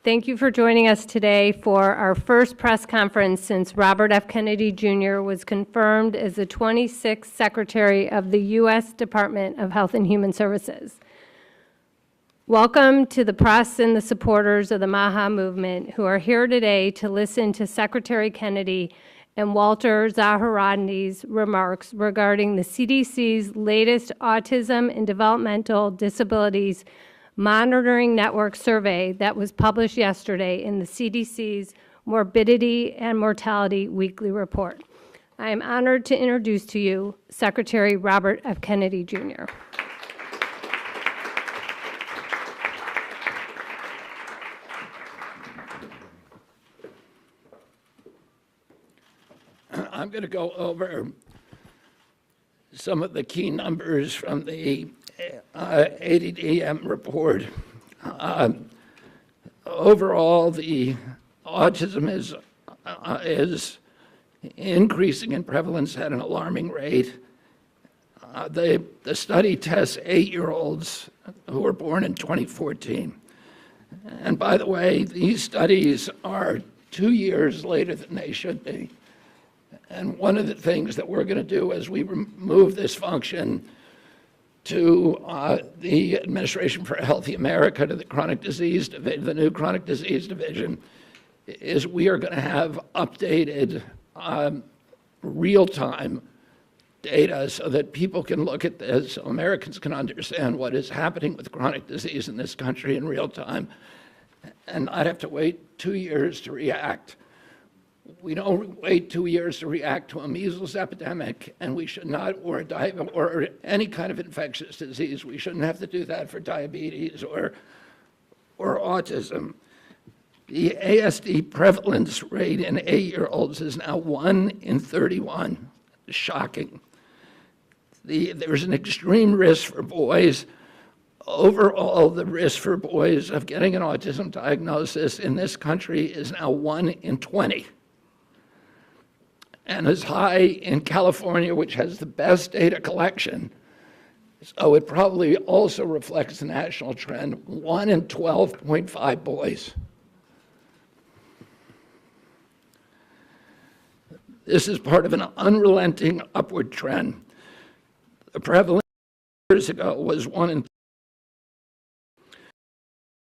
Thank you for joining us today for our first press conference since Robert F. Kennedy Jr. was confirmed as the 26th Secretary of the U.S. Department of Health and Human Services. Welcome to the press and the supporters of the MAHA movement who are here today to listen to Secretary Kennedy and Walter Zaharadny's remarks regarding the CDC's latest Autism and Developmental Disabilities Monitoring Network survey that was published yesterday in the CDC's Morbidity and Mortality Weekly Report. I am honored to introduce to you Secretary Robert F. Kennedy Jr. I'm going to go over some of the key numbers from the ADDM report. Overall, the autism is increasing in prevalence at an alarming rate. The study tests 8-year-olds who were born in 2014. And by the way, these studies are 2 years later than they should be. And one of the things that we're going to do as we move this function to the Administration for a Healthy America, to the Chronic Disease Division, the new Chronic Disease Division, is we are going to have updated real-time data so that people can look at this, so Americans can understand what is happening with chronic disease in this country in real time, and not have to wait 2 years to react. We don't wait 2 years to react to a measles epidemic, and we should not, or any kind of infectious disease. We shouldn't have to do that for diabetes or autism. The ASD prevalence rate in 8-year-olds is now 1 in 31. Shocking. There's an extreme risk for boys. Overall, the risk for boys of getting an autism diagnosis in this country is now 1 in 20. And as high in California, which has the best data collection. So it probably also reflects the national trend, 1 in 12.5 boys. This is part of an unrelenting upward trend. The prevalence years ago was 1 in.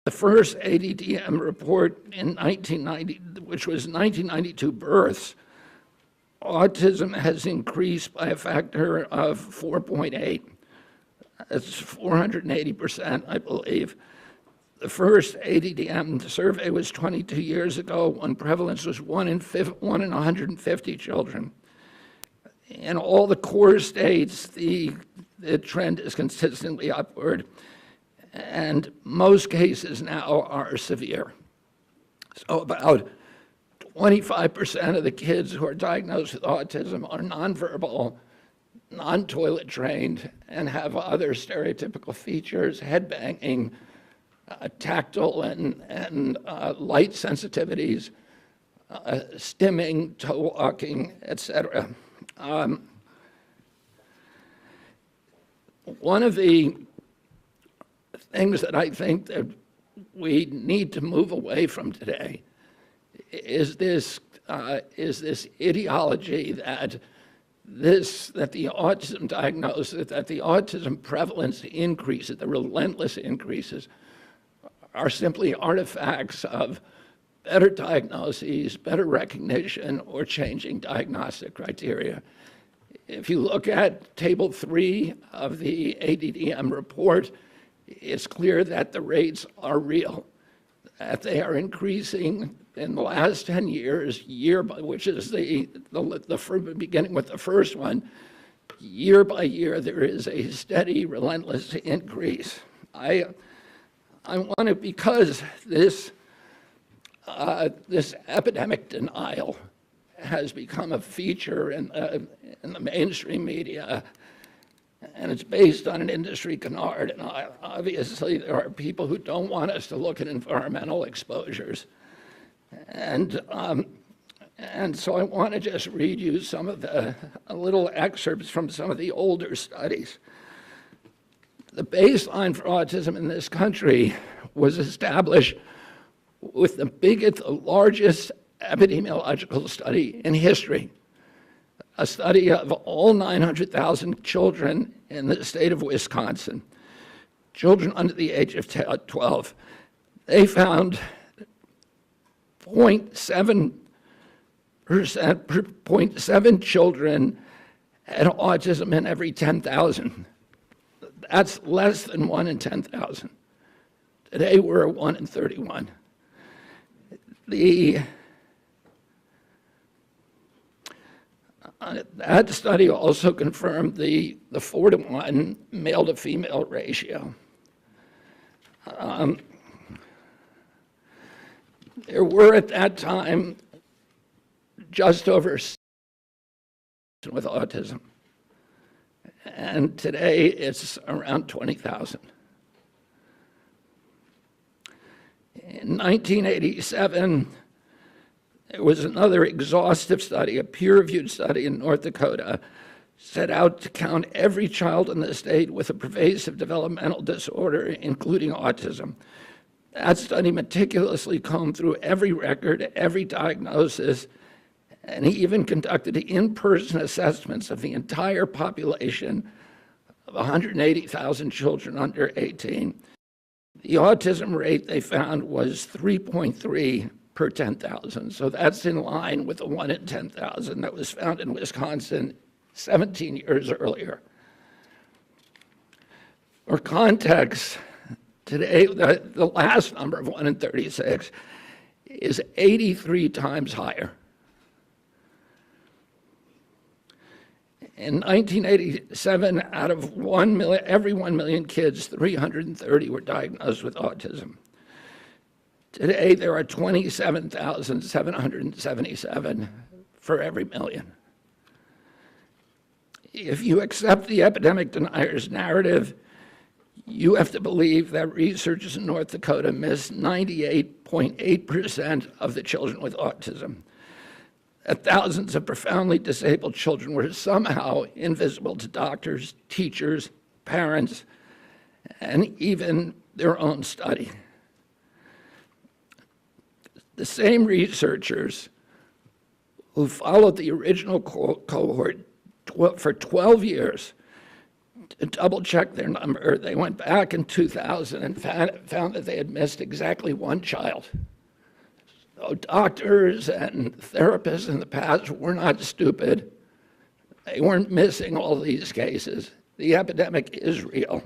The first ADDM report in 1990, which was 1992 births, autism has increased by a factor of 4.8. That's 480%, I believe. The first ADDM survey was 22 years ago, when prevalence was 1 in 150 children. In all the core states, the trend is consistently upward, and most cases now are severe. So about 25% of the kids who are diagnosed with autism are nonverbal, non-toilet trained, and have other stereotypical features, head banging, tactile and light sensitivities, stimming, toe walking, etc. One of the things that I think that we need to move away from today is this ideology that the autism diagnosis, that the autism prevalence increases, the relentless increases, are simply artifacts of better diagnoses, better recognition, or changing diagnostic criteria. If you look at Table 3 of the ADDM report, it's clear that the rates are real, that they are increasing in the last 10 years, which is beginning with the first one, year by year, there is a steady, relentless increase. I want to, because this epidemic denial has become a feature in the mainstream media, and it's based on an industry canard. And obviously, there are people who don't want us to look at environmental exposures. And so I want to just read you some of the little excerpts from some of the older studies. The baseline for autism in this country was established with the biggest, largest epidemiological study in history, a study of all 900,000 children in the state of Wisconsin, children under the age of 12. They found 0.7 children had autism in every 10,000. That's less than 1 in 10,000. Today we're at 1 in 31. That study also confirmed the 4-to-1 male to female ratio. There were at that time just over 6 with autism, and today it's around 20,000. In 1987, there was another exhaustive study, a peer-reviewed study in North Dakota, set out to count every child in the state with a pervasive developmental disorder, including autism. That study meticulously combed through every record, every diagnosis, and he even conducted in-person assessments of the entire population of 180,000 children under 18. The autism rate they found was 3.3 per 10,000. So that's in line with the 1 in 10,000 that was found in Wisconsin 17 years earlier. For context, today, the last number of 1 in 36 is 83 times higher. In 1987, out of every 1 million kids, 330 were diagnosed with autism. Today, there are 27,777 for every million. If you accept the epidemic deniers narrative, you have to believe that researchers in North Dakota missed 98.8% of the children with autism, that thousands of profoundly disabled children were somehow invisible to doctors, teachers, parents, and even their own study. The same researchers who followed the original cohort for 12 years to double-check their number, they went back in 2000 and found that they had missed exactly one child. Doctors and therapists in the past were not stupid. They weren't missing all these cases. The epidemic is real.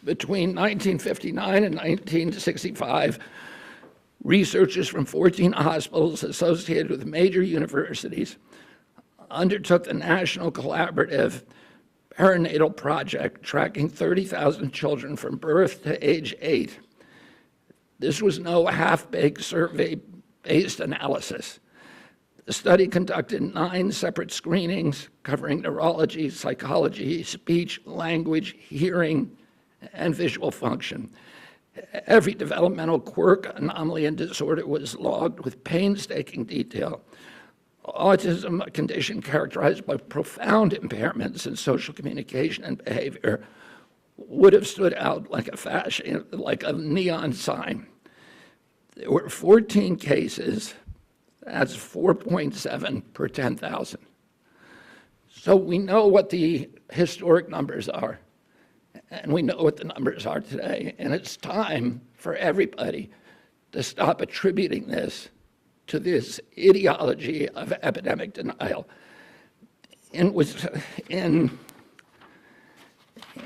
Between 1959 and 1965, researchers from 14 hospitals associated with major universities undertook the National Collaborative Perinatal Project, tracking 30,000 children from birth to age 8. This was no half-baked survey-based analysis. The study conducted 9 separate screenings covering neurology, psychology, speech, language, hearing, and visual function. Every developmental quirk, anomaly, and disorder was logged with painstaking detail. Autism, a condition characterized by profound impairments in social communication and behavior, would have stood out like a neon sign. There were 14 cases, that's 4.7 per 10,000. So we know what the historic numbers are, and we know what the numbers are today, and it's time for everybody to stop attributing this to this ideology of epidemic denial. In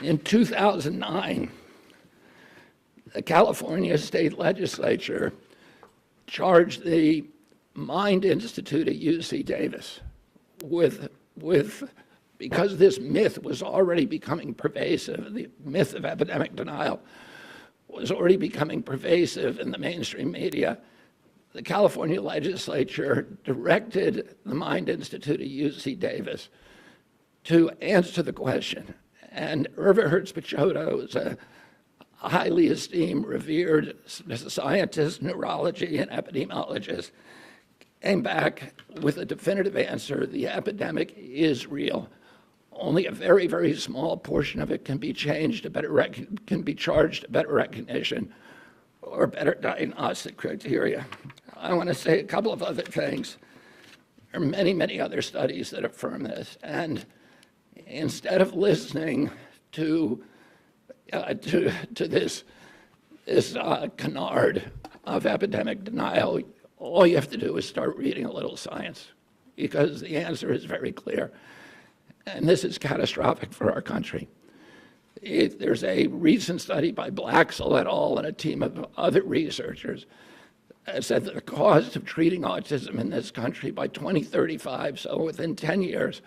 2009, the California State Legislature charged the Mind Institute at UC Davis because this myth was already becoming pervasive, the myth of epidemic denial was already becoming pervasive in the mainstream media. The California legislature directed the Mind Institute at UC Davis to answer the question. And Irva Hertz-Pichota was a highly esteemed, revered scientist, neurology, and epidemiologist, came back with a definitive answer: the epidemic is real. Only a very, very small portion of it can be changed to can be charged to better recognition or better diagnostic criteria. I want to say a couple of other things. There are many, many other studies that affirm this. And instead of listening to this canard of epidemic denial, all you have to do is start reading a little science, because the answer is very clear. And this is catastrophic for our country. There's a recent study by Blaxell et al. And a team of other researchers that said that the cost of treating autism in this country by 2035, so within 10 years,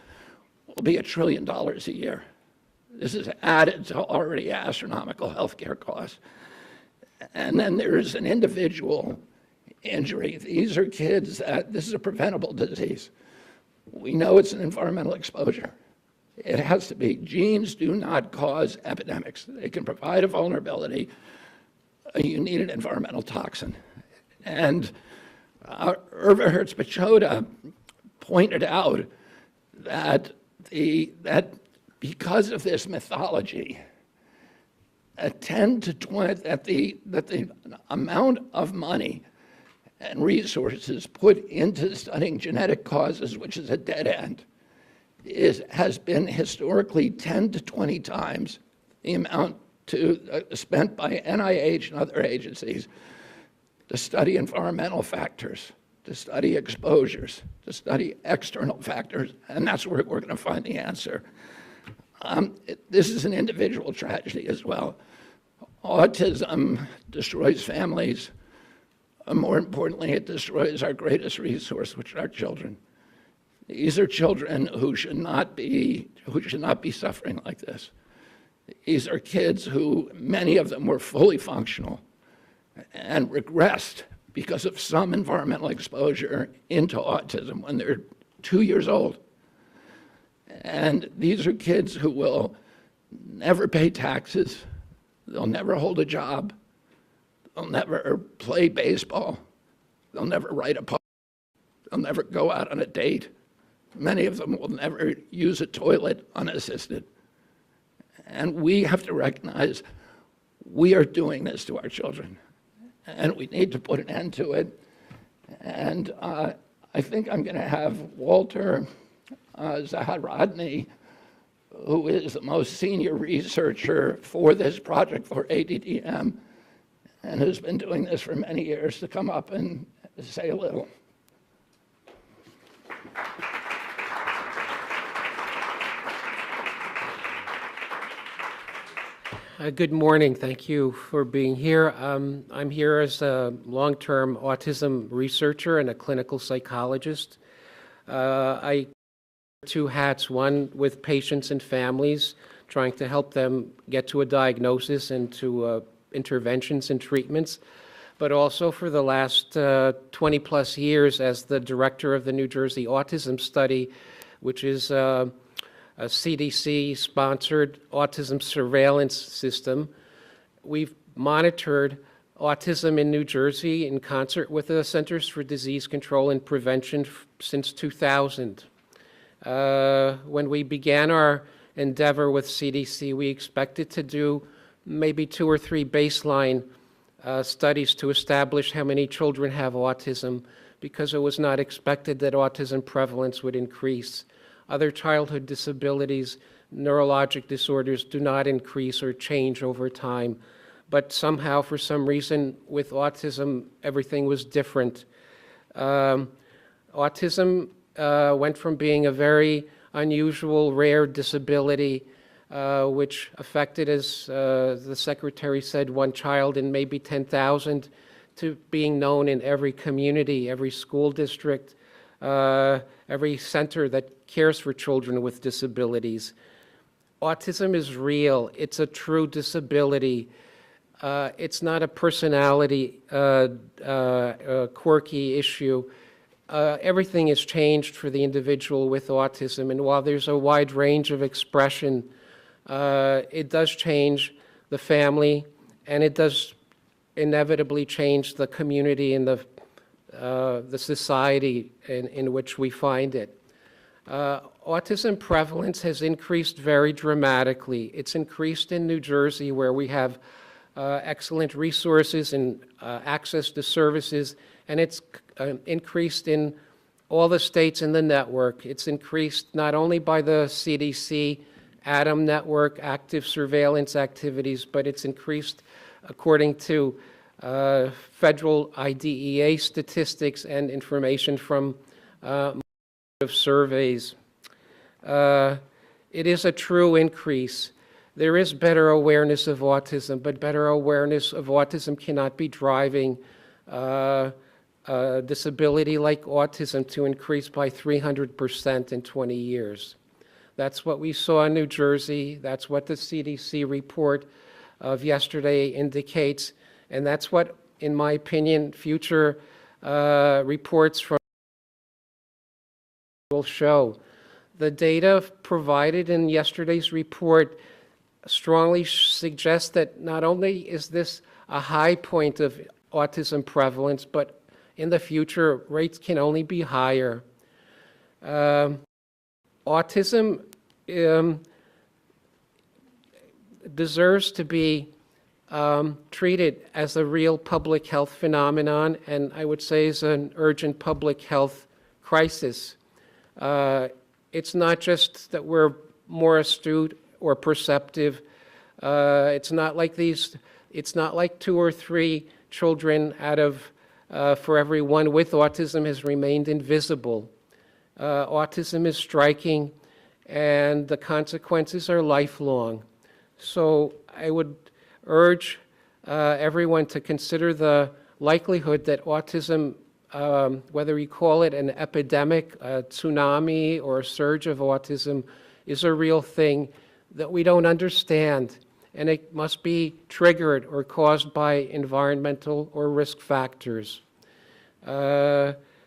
will be $1 trillion a year. This is added to already astronomical healthcare costs. And then there's an individual injury. These are kids this is a preventable disease. We know it's an environmental exposure. It has to be. Genes do not cause epidemics. They can provide a vulnerability. You need an environmental toxin. And Irva Hertz-Pichota pointed out that because of this mythology, that the amount of money and resources put into studying genetic causes, which is a dead end, has been historically 10 to 20 times the amount spent by NIH and other agencies to study environmental factors, to study exposures, to study external factors, and that's where we're going to find the answer. This is an individual tragedy as well. Autism destroys families. More importantly, it destroys our greatest resource, which are our children. These are children who should not be suffering like this. These are kids who, many of them were fully functional and regressed because of some environmental exposure into autism when they're 2 years old. And these are kids who will never pay taxes, they'll never hold a job, they'll never play baseball, they'll never write a poem, they'll never go out on a date. Many of them will never use a toilet unassisted. And we have to recognize we are doing this to our children, and we need to put an end to it. And I think I'm going to have Walter Zaharodny, who is the most senior researcher for this project for ADDM and who's been doing this for many years, to come up and say a little. Good morning. Thank you for being here. I'm here as a long-term autism researcher and a clinical psychologist. I wear two hats, one with patients and families, trying to help them get to a diagnosis and to interventions and treatments, but also for the last 20-plus years as the director of the New Jersey Autism Study, which is a CDC-sponsored autism surveillance system. We've monitored autism in New Jersey in concert with the Centers for Disease Control and Prevention since 2000. When we began our endeavor with CDC, we expected to do maybe 2 or 3 baseline studies to establish how many children have autism, because it was not expected that autism prevalence would increase. Other childhood disabilities, neurologic disorders do not increase or change over time. But somehow, for some reason, with autism, everything was different. Autism went from being a very unusual, rare disability, which affected, as the secretary said, 1 child in maybe 10,000, to being known in every community, every school district, every center that cares for children with disabilities. Autism is real. It's a true disability. It's not a personality quirky issue. Everything has changed for the individual with autism, and while there's a wide range of expression, it does change the family, and it does inevitably change the community and the society in which we find it. Autism prevalence has increased very dramatically. It's increased in New Jersey, where we have excellent resources and access to services, and it's increased in all the states in the network. It's increased not only by the CDC ATOM network, active surveillance activities, but it's increased according to federal IDEA statistics and information from of surveys. It is a true increase. There is better awareness of autism, but better awareness of autism cannot be driving disability like autism to increase by 300% in 20 years. That's what we saw in New Jersey. That's what the CDC report of yesterday indicates. And that's what, in my opinion, future reports from will show. The data provided in yesterday's report strongly suggests that not only is this a high point of autism prevalence, but in the future, rates can only be higher. Autism deserves to be treated as a real public health phenomenon, and I would say is an urgent public health crisis. It's not just that we're more astute or perceptive. It's not like 2 or 3 children out of for every one with autism has remained invisible. Autism is striking, and the consequences are lifelong. So I would urge everyone to consider the likelihood that autism, whether you call it an epidemic, a tsunami, or a surge of autism, is a real thing that we don't understand, and it must be triggered or caused by environmental or risk factors.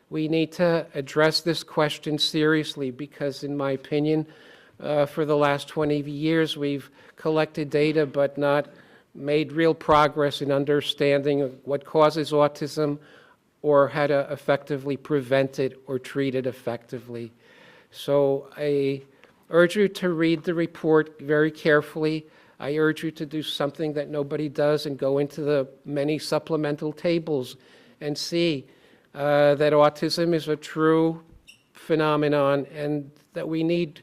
We need to address this question seriously because, in my opinion, for the last 20 years, we've collected data but not made real progress in understanding what causes autism or how to effectively prevent it or treat it effectively. So I urge you to read the report very carefully. I urge you to do something that nobody does and go into the many supplemental tables and see that autism is a true phenomenon and that we need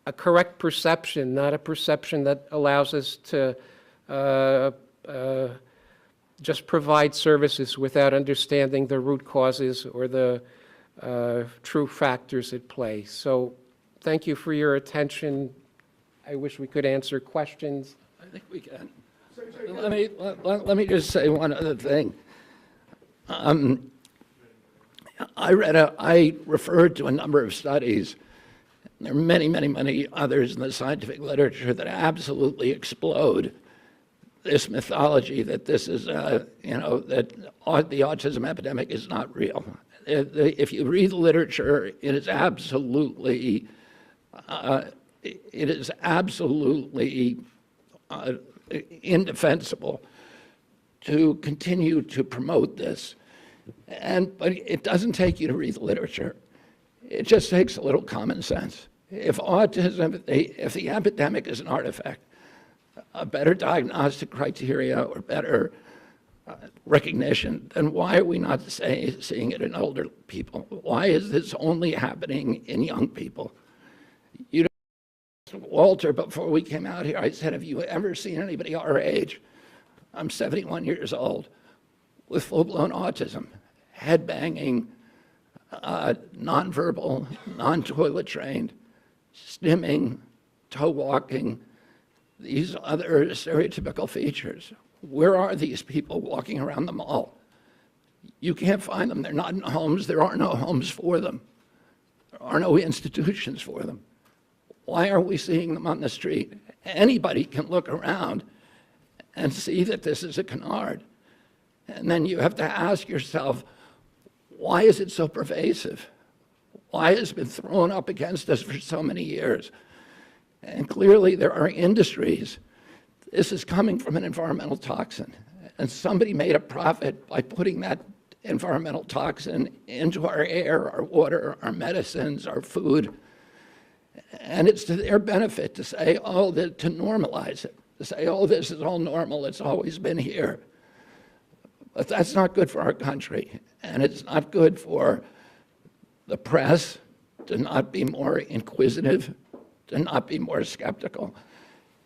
a correct perception, not a perception that allows us to just provide services without understanding the root causes or the true factors at play. So thank you for your attention. I wish we could answer questions. I think we can. Let me just say one other thing. I referred to a number of studies. There are many others in the scientific literature that absolutely explode this mythology that this is, that the autism epidemic is not real. If you read the literature, it is absolutely indefensible to continue to promote this. But it doesn't take you to read the literature. It just takes a little common sense. If the epidemic is an artifact, a better diagnostic criteria or better recognition, then why are we not seeing it in older people? Why is this only happening in young people? Walter, before we came out here, I said, have you ever seen anybody our age? I'm 71 years old with full-blown autism, head banging, nonverbal, non-toilet trained, stimming, toe walking, these other stereotypical features. Where are these people walking around the mall? You can't find them. They're not in homes. There are no homes for them. There are no institutions for them. Why are we seeing them on the street? Anybody can look around and see that this is a canard. And then you have to ask yourself, why is it so pervasive? Why has it been thrown up against us for so many years? And clearly there are industries. This is coming from an environmental toxin. And somebody made a profit by putting that environmental toxin into our air, our water, our medicines, our food. And it's to their benefit to say, to normalize it, to say, this is all normal, it's always been here. But that's not good for our country. And it's not good for the press to not be more inquisitive, to not be more skeptical.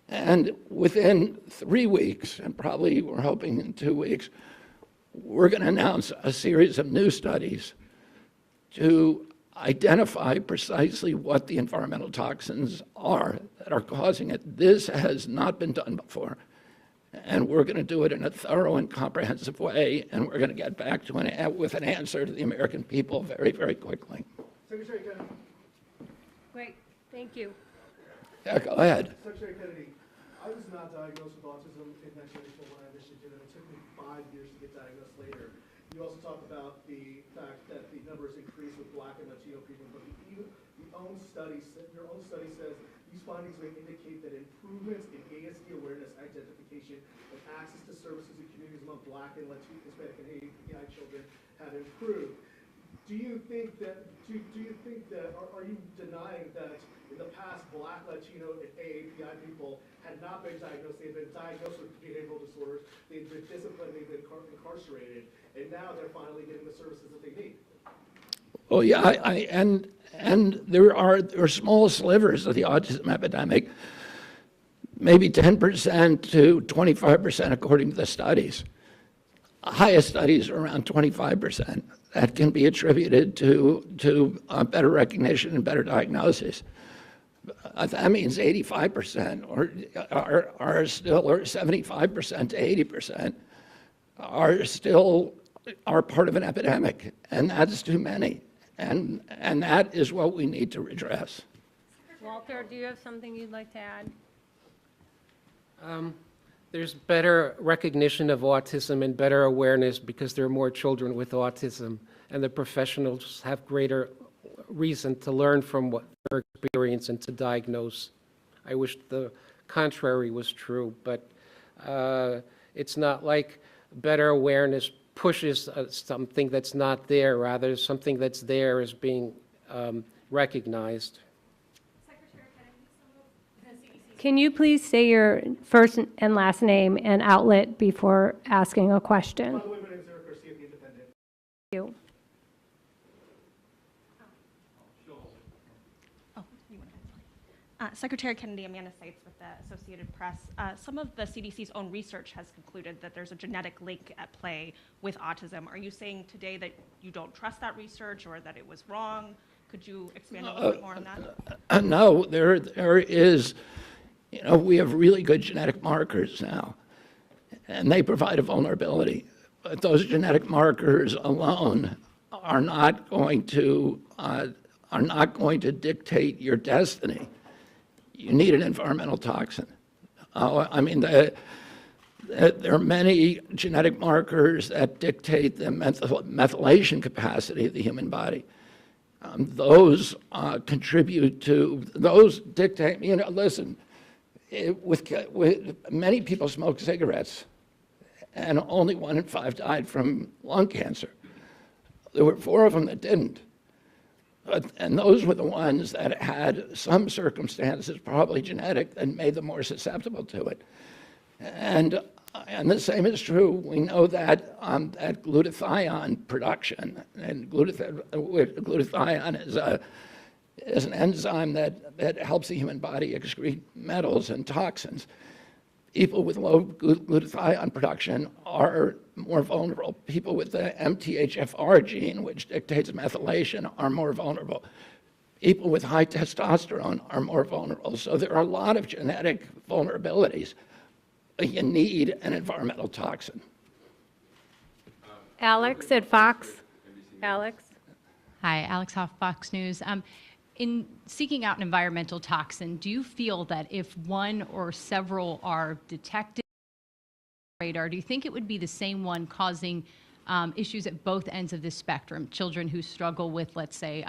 And within 3 weeks, and probably we're hoping in 2 weeks, we're going to announce a series of new studies to identify precisely what the environmental toxins are that are causing it. This has not been done before. And we're going to do it in a thorough and comprehensive way, and we're going to get back to with an answer to the American people very quickly. Secretary Kennedy. Great, thank you. Yeah, go ahead. Secretary Kennedy, I was not diagnosed with autism in 1984 when I initially did it. It took me 5 years to get diagnosed later. You also talked about the fact that the numbers increased with Black and Latino people, but your own study says these findings may indicate that improvements in ASD awareness, identification, and access to services in communities among Black and Latino, Hispanic, and API children have improved. Do you think that, are you denying that in the past Black, Latino, and AAPI people had not been diagnosed? They've been diagnosed with behavioral disorders, they've been disciplined, they've been incarcerated, and now they're finally getting the services that they need. Oh yeah, and there are small slivers of the autism epidemic, maybe 10% to 25% according to the studies. Highest studies are around 25%. That can be attributed to better recognition and better diagnosis. That means 85% are still, or 75% to 80% are part of an epidemic, and that's too many. And that is what we need to redress. Walter, do you have something you'd like to add? There's better recognition of autism and better awareness because there are more children with autism, and the professionals have greater reason to learn from what their experience and to diagnose. I wish the contrary was true, but it's not like better awareness pushes something that's not there. Rather, something that's there is being recognized. Can you please say your first and last name and outlet before asking a question? By the way, my name is Eric Garcia, the Independent. Thank you. Secretary Kennedy, Amanda Seitz with the Associated Press. Some of the CDC's own research has concluded that there's a genetic link at play with autism. Are you saying today that you don't trust that research or that it was wrong? Could you expand a little bit more on that? No, there is, we have really good genetic markers now, and they provide a vulnerability. But those genetic markers alone are not going to dictate your destiny. You need an environmental toxin. I mean, there are many genetic markers that dictate the methylation capacity of the human body. Those contribute to, those dictate, listen, with many people smoke cigarettes, and only 1 in 5 died from lung cancer. There were 4 of them that didn't. And those were the ones that had some circumstances, probably genetic, that made them more susceptible to it. And the same is true. We know that that glutathione production, and glutathione is an enzyme that helps the human body excrete metals and toxins. People with low glutathione production are more vulnerable. People with the MTHFR gene, which dictates methylation, are more vulnerable. People with high testosterone are more vulnerable. So there are a lot of genetic vulnerabilities. You need an environmental toxin. Alex at Fox. Alex. Hi, Alex Hoff, Fox News. In seeking out an environmental toxin, do you feel that if one or several are detected on the radar, do you think it would be the same one causing issues at both ends of the spectrum? Children who struggle with, let's say,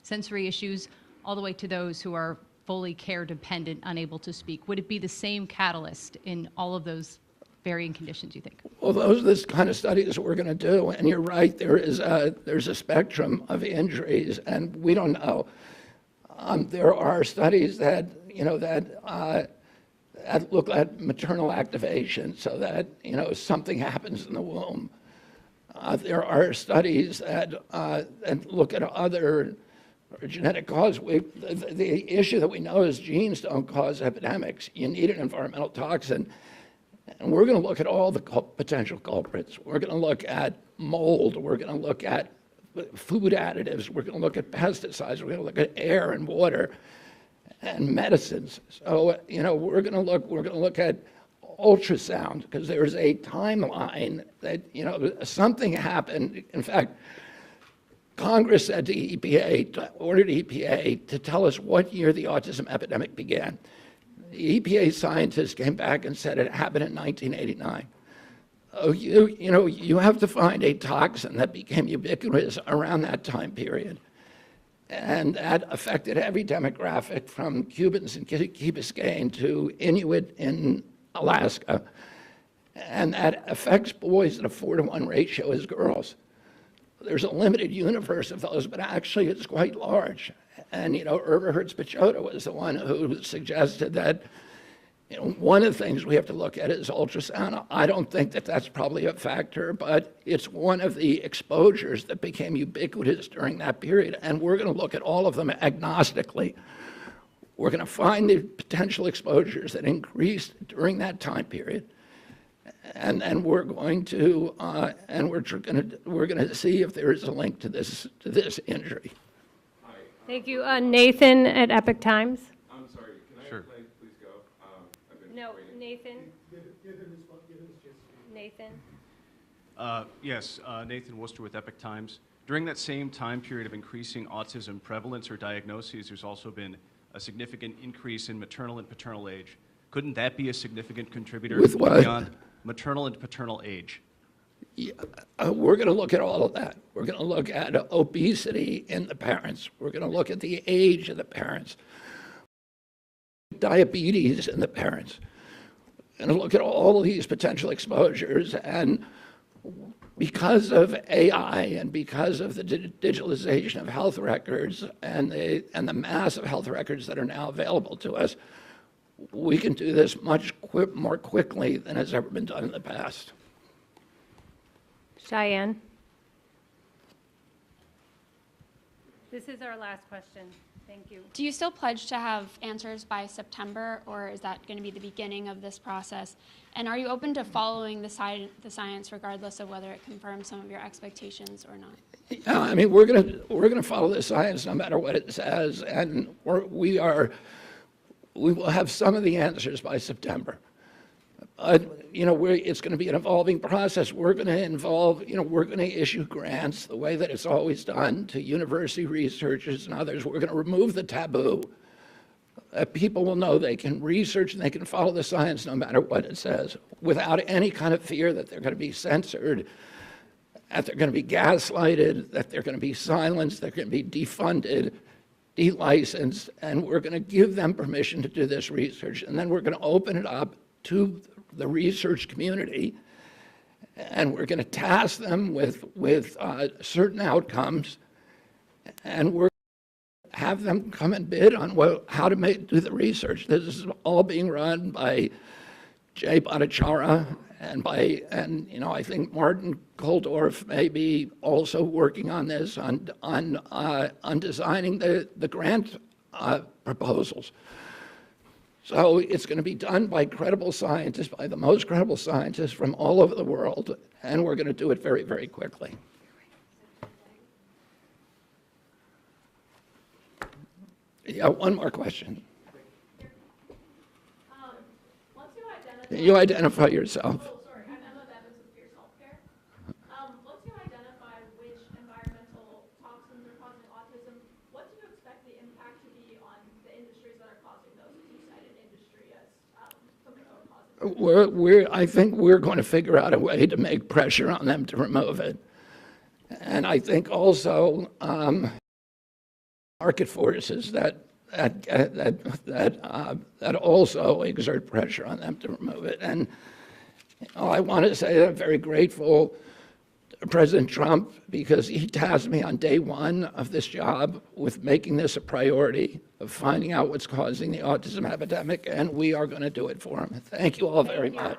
sensory issues, all the way to those who are fully care dependent, unable to speak. Would it be the same catalyst in all of those varying conditions, you think? Well, those are the kind of studies we're going to do. And you're right, there's a spectrum of injuries, and we don't know. There are studies that, that look at maternal activation, so that, something happens in the womb. There are studies that look at other genetic causes. The issue that we know is genes don't cause epidemics. You need an environmental toxin. And we're going to look at all the potential culprits. We're going to look at mold. We're going to look at food additives. We're going to look at pesticides. We're going to look at air and water and medicines. So, we're going to look at ultrasound, because there's a timeline that, something happened. In fact, Congress said to EPA, ordered EPA to tell us what year the autism epidemic began. The EPA scientists came back and said it happened in 1989. Oh, you have to find a toxin that became ubiquitous around that time period. And that affected every demographic, from Cubans in Key Biscayne to Inuit in Alaska. And that affects boys at a 4-to-1 ratio as girls. There's a limited universe of those, but actually it's quite large. And, Eberhard-Spichota was the one who suggested that, one of the things we have to look at is ultrasound. I don't think that that's probably a factor, but it's one of the exposures that became ubiquitous during that period. And we're going to look at all of them agnostically. We're going to find the potential exposures that increased during that time period. And we're going to we're going to see if there is a link to this injury. Thank you. Nathan at Epoch Times. I'm sorry, can I please go? I've been No, waiting. Nathan. Give him his chance to speak. Nathan. Yes, Nathan Worcester with Epoch Times. During that same time period of increasing autism prevalence or diagnoses, there's also been a significant increase in maternal and paternal age. Couldn't that be a significant contributor With what? beyond maternal and paternal age? Yeah, we're going to look at all of that. We're going to look at obesity in the parents. We're going to look at the age of the parents. Diabetes in the parents. We're going to look at all of these potential exposures. And because of AI and because of the digitalization of health records and the mass of health records that are now available to us, we can do this much more quickly than has ever been done in the past. Cheyenne. This is our last question. Thank you. Do you still pledge to have answers by September, or is that going to be the beginning of this process? And are you open to following the science regardless of whether it confirms some of your expectations or not? Yeah, I mean, we're gonna follow the science no matter what it says, and we will have some of the answers by September. You know, it's going to be an evolving process. We're going to issue grants the way that it's always done to university researchers and others. We're going to remove the taboo. People will know they can research and they can follow the science no matter what it says, without any kind of fear that they're going to be censored, that they're going to be gaslighted, that they're going to be silenced, they're going to be defunded, delicensed, and we're going to give them permission to do this research. And then we're going to open it up to the research community, and we're going to task them with certain outcomes, and we're going to have them come and bid on how to do the research. This is all being run by Jay Bhattacharya and you know, I think Martin Koldorf may be also working on this, on designing the grant proposals. So it's going to be done by credible scientists, by the most credible scientists from all over the world, and we're going to do it very, very quickly. Yeah, one more question. Once you identify... You identify yourself. Oh, sorry, I'm Emma Bevins with Fierce Healthcare. Once you identify which environmental toxins are causing autism, what do you expect the impact to be on the industries that are causing those? You cited industry as something that would cause it. I think we're going to figure out a way to make pressure on them to remove it. And I think also market forces that also exert pressure on them to remove it. And I want to say that I'm very grateful to President Trump, because he tasked me on day one of this job with making this a priority, of finding out what's causing the autism epidemic, and we are going to do it for him. Thank you all very much.